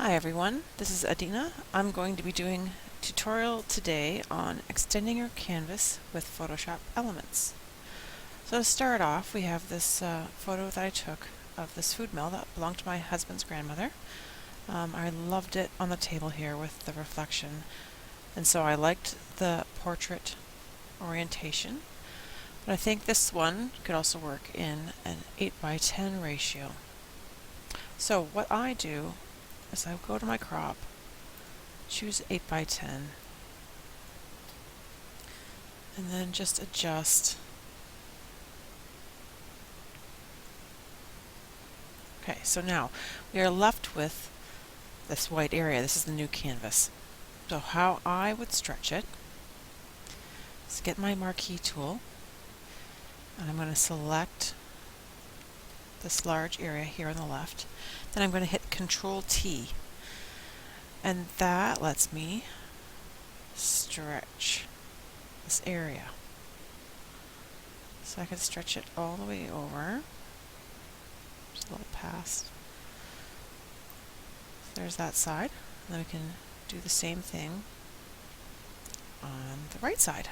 Hi everyone, this is Adina. I'm going to be doing a tutorial today on extending your canvas with Photoshop elements. So to start off, we have this photo that I took of this food mill that belonged to my husband's grandmother. I loved it on the table here with the reflection, and so I liked the portrait orientation, but I think this one could also work in an 8:10 ratio. So what I do is I go to my crop, choose 8:10, and then just adjust. Okay, so now we are left with this white area. This is the new canvas. So how I would stretch it is get my marquee tool, and I'm going to select this large area here on the left. Then I'm going to hit Control T, and that lets me stretch this area. So I can stretch it all the way over. Just a little past. So there's that side. And then we can do the same thing on the right side.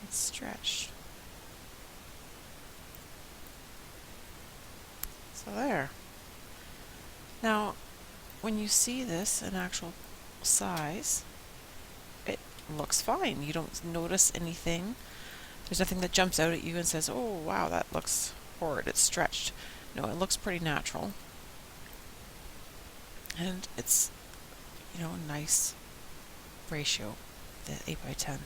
It's stretched. So there. Now, when you see this in actual size, it looks fine. You don't notice anything. There's nothing that jumps out at you and says, oh wow, that looks horrid, it's stretched. No, it looks pretty natural. And it's, a nice ratio, the 8:10.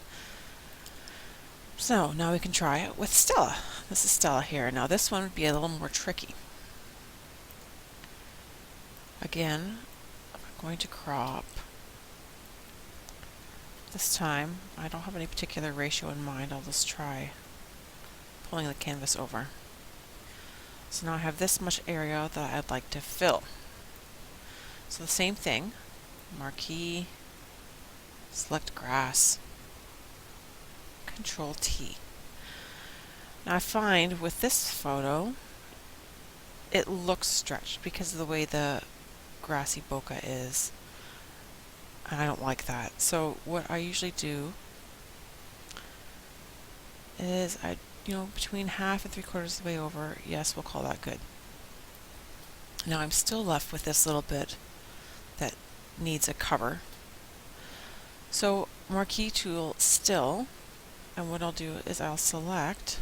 So now we can try it with Stella. This is Stella here. Now this one would be a little more tricky. Again, I'm going to crop. This time, I don't have any particular ratio in mind. I'll just try pulling the canvas over. So now I have this much area that I'd like to fill. So the same thing, marquee, select grass, Control T. Now I find with this photo, it looks stretched because of the way the grassy bokeh is. And I don't like that. So what I usually do is between half and 3/4 of the way over, yes, we'll call that good. Now I'm still left with this little bit that needs a cover. So marquee tool still, and what I'll do is I'll select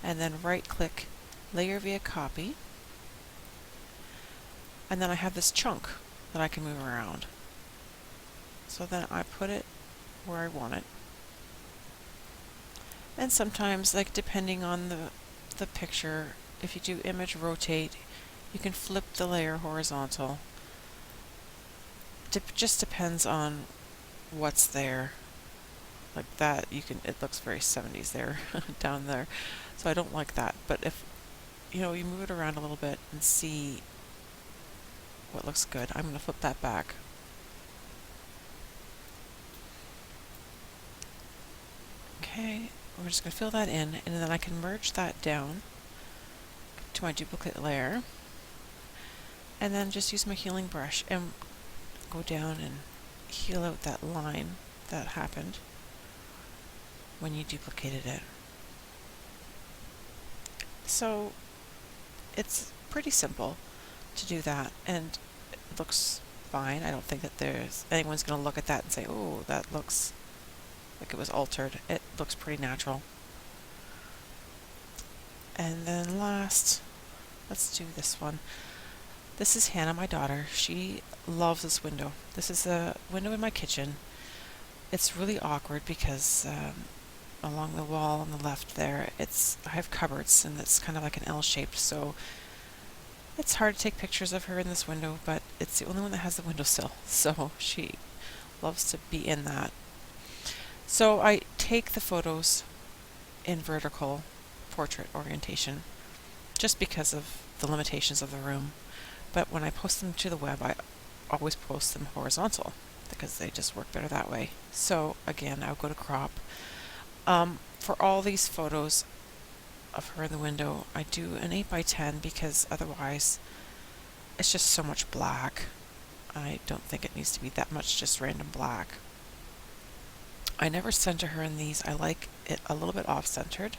and then right click layer via copy, and then I have this chunk that I can move around. So then I put it where I want it. And sometimes, depending on the picture, if you do image rotate, you can flip the layer horizontal. Just depends on what's there. Like that, it looks very 70s there, down there. So I don't like that. But if you move it around a little bit and see what looks good, I'm going to flip that back. Okay, we're just going to fill that in, and then I can merge that down to my duplicate layer, and then just use my healing brush and go down and heal out that line that happened when you duplicated it. So it's pretty simple to do that, and it looks fine. I don't think that anyone's going to look at that and say, oh, that looks like it was altered. It looks pretty natural. And then last, let's do this one. This is Hannah, my daughter. She loves this window. This is a window in my kitchen. It's really awkward because along the wall on the left there, I have cupboards, and it's kind of like an L-shaped, so it's hard to take pictures of her in this window, but it's the only one that has the windowsill, so she loves to be in that. So I take the photos in vertical portrait orientation just because of the limitations of the room. But when I post them to the web, I always post them horizontal because they just work better that way. So again, I'll go to crop. For all these photos of her in the window, I do an 8:10 because otherwise it's just so much black. I don't think it needs to be that much just random black. I never center her in these. I like it a little bit off-centered.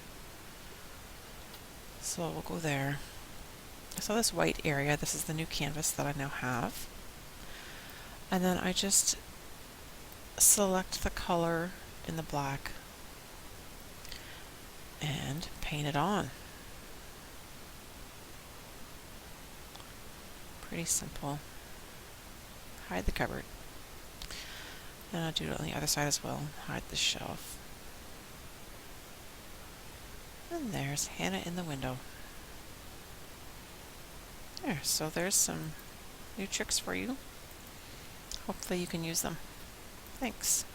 So we'll go there. So this white area, this is the new canvas that I now have. And then I just select the color in the black and paint it on. Pretty simple. Hide the cupboard. And I'll do it on the other side as well. Hide the shelf. And there's Hannah in the window. There, so there's some new tricks for you. Hopefully you can use them. Thanks.